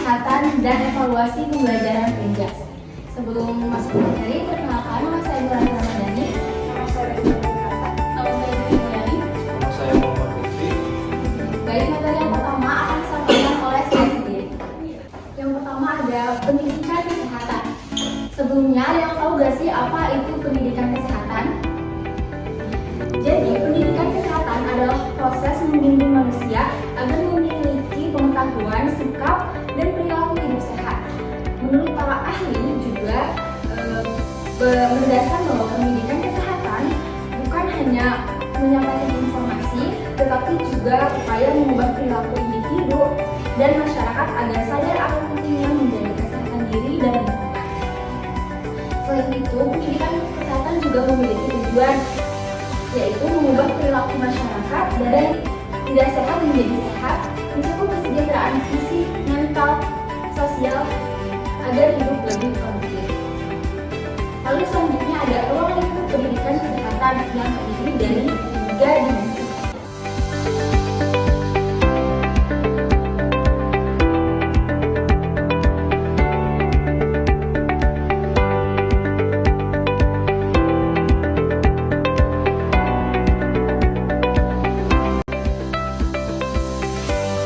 kesehatan dan evaluasi pembelajaran Penjas. Sebelum masuk ke materi, perkenalkan nama saya Ibu Rani Ramadhani. Nama saya Ibu Rani. Nama saya Ibu Rani. Nama saya Muhammad Fikri. Baik, materi yang pertama akan disampaikan oleh saya sendiri. Yang pertama ada pendidikan kesehatan. Sebelumnya, ada yang tahu gak sih apa itu pendidikan kesehatan? Jadi, pendidikan kesehatan adalah proses membimbing manusia agar memiliki pengetahuan, sikap, dan perilaku hidup sehat. Menurut para ahli juga berdasarkan bahwa pendidikan kesehatan bukan hanya menyampaikan informasi, tetapi juga upaya mengubah perilaku individu dan masyarakat agar sadar akan pentingnya menjaga kesehatan diri dan lingkungan. Selain itu, pendidikan kesehatan juga memiliki tujuan, yaitu mengubah perilaku masyarakat dari tidak sehat menjadi sehat, mencakup kesejahteraan fisik, mental, sosial, agar hidup lebih produktif. Lalu selanjutnya ada ruang lingkup pendidikan kesehatan yang terdiri dari 3 dimensi.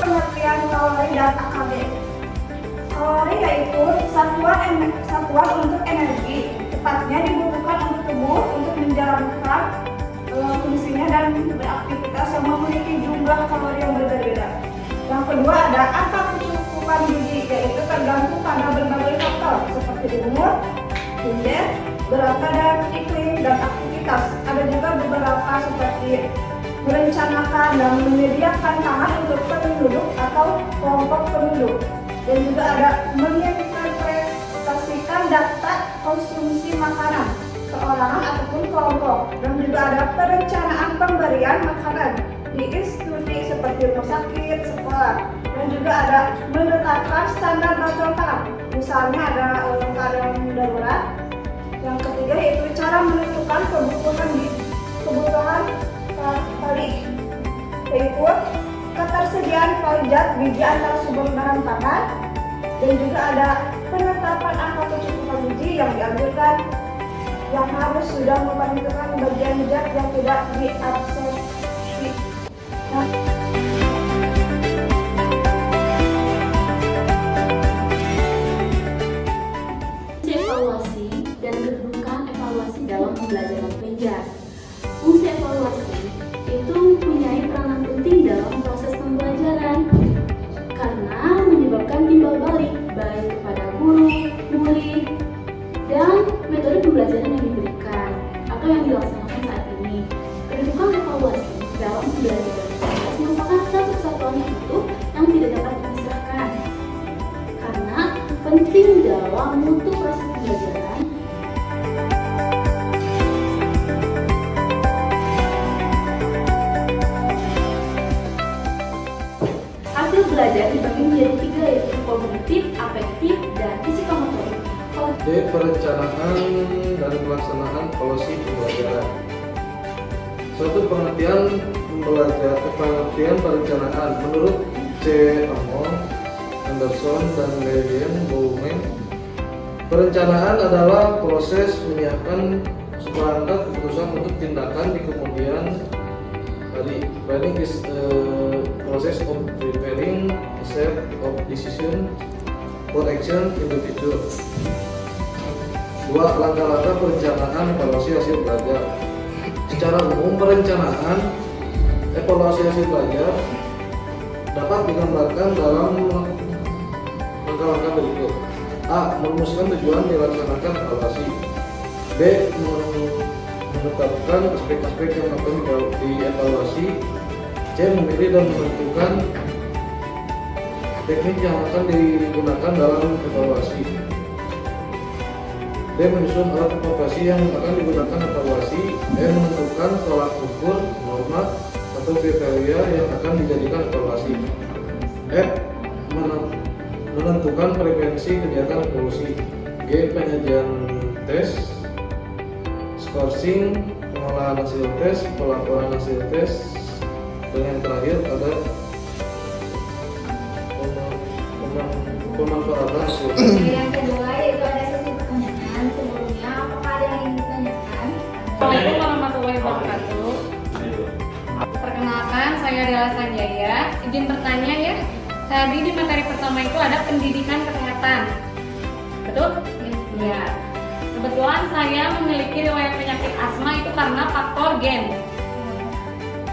Pengertian kalori dan AKB. Kalori yaitu satuan untuk energi, tepatnya dibutuhkan untuk tubuh untuk menjalankan fungsinya dan beraktivitas yang memiliki jumlah kalori yang berbeda-beda. Yang kedua ada angka kecukupan gizi, yaitu tergantung pada berbagai faktor seperti umur, gender, berat badan, iklim, dan aktivitas. Ada juga beberapa seperti merencanakan dan menyediakan tanah untuk penduduk atau kelompok penduduk, dan juga ada menginterpretasikan data konsumsi makanan perorangan ataupun kelompok, dan juga ada perencanaan pemberian makanan di institusi seperti rumah sakit, sekolah, dan juga ada menetapkan standar bantuan pangan, misalnya ada keadaan darurat. Yang ketiga yaitu cara menentukan kebutuhan kali, yaitu ketersediaan zat gizi antara sumber bahan pangan, dan juga ada penetapan angka kecukupan gizi yang dianjurkan yang harus sudah memperhitungkan bagian zat yang tidak diabsorpsi. Nah, Evaluasi dan kedudukan evaluasi dalam pembelajaran Penjas. Fungsi evaluasi itu mempunyai peranan penting dalam proses pembelajaran karena menyebabkan timbal balik baik kepada guru, murid, dan metode pembelajaran yang diberikan atau yang dilaksanakan saat ini. Kedudukan evaluasi dalam pembelajaran Penjas merupakan satu kesatuan yang utuh yang tidak dapat dipisahkan karena penting dalam mutu proses pembelajaran. Hasil belajar dibagi menjadi 3, yaitu kognitif, afektif, dan psikomotorik. D. Perencanaan dan pelaksanaan polisi pembelajaran. Suatu pengertian perencanaan menurut C. Amon, Anderson, dan Levien-Bowman, perencanaan adalah proses menyiapkan seperangkat keputusan untuk tindakan di kemudian hari. Planning is a process of preparing a set of decision for action in the future. 2. Langkah-langkah perencanaan evaluasi hasil belajar. Secara umum, perencanaan evaluasi hasil belajar dapat digambarkan dalam langkah-langkah berikut. A. Merumuskan tujuan dilaksanakan evaluasi. B. Menetapkan aspek-aspek yang akan dievaluasi. C. Memilih dan menentukan teknik yang akan digunakan dalam evaluasi. D. Menyusun alat evaluasi yang akan digunakan evaluasi. E. Menentukan tolak ukur, norma, atau kriteria yang akan dijadikan evaluasi. F. Menentukan frekuensi kegiatan evaluasi. G. Penyajian tes, skorsing, pengolahan hasil tes, pelaporan hasil tes, dan yang terakhir ada pemanfaatan hasil. Yang kedua yaitu ada sesi pertanyaan. Sebelumnya, apakah ada yang ingin ditanyakan? Assalamualaikum warahmatullahi wabarakatuh. Perkenalkan, saya Dela Sanjaya. Izin bertanya ya. Tadi di materi pertama itu ada pendidikan kesehatan. Betul? Iya. Kebetulan saya memiliki riwayat penyakit asma itu karena faktor gen.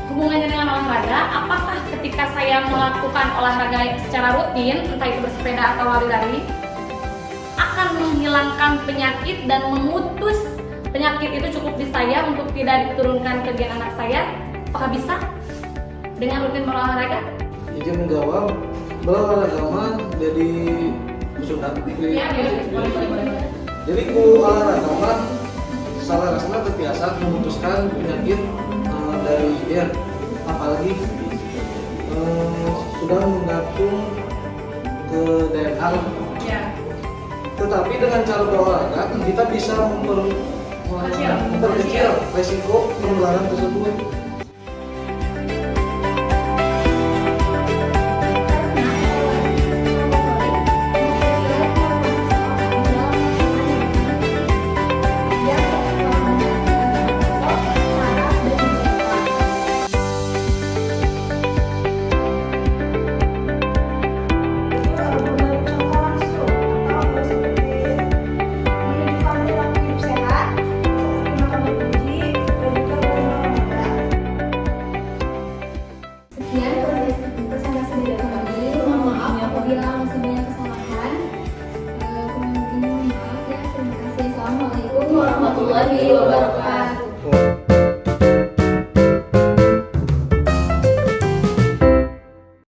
Hubungannya dengan olahraga, apakah ketika saya melakukan olahraga secara rutin, entah itu bersepeda atau lari-lari, akan menghilangkan penyakit dan memutus penyakit itu cukup di saya untuk tidak diturunkan ke gen anak saya? Apakah bisa dengan rutin berolahraga? Izin menjawab, berolahraga mah jadi sunat. Boleh. Jadi ku olahraga mah salah rasanya terbiasa memutuskan penyakit dari dia, apalagi sudah menggantung ke DNA. Ya. Tetapi dengan cara berolahraga kita bisa memperkecil resiko penularan tersebut. Sekian presentasi dari kami. Mohon maaf apabila masih banyak kesalahan. Kemungkinan maaf ya. Terima kasih. Assalamualaikum warahmatullahi wabarakatuh.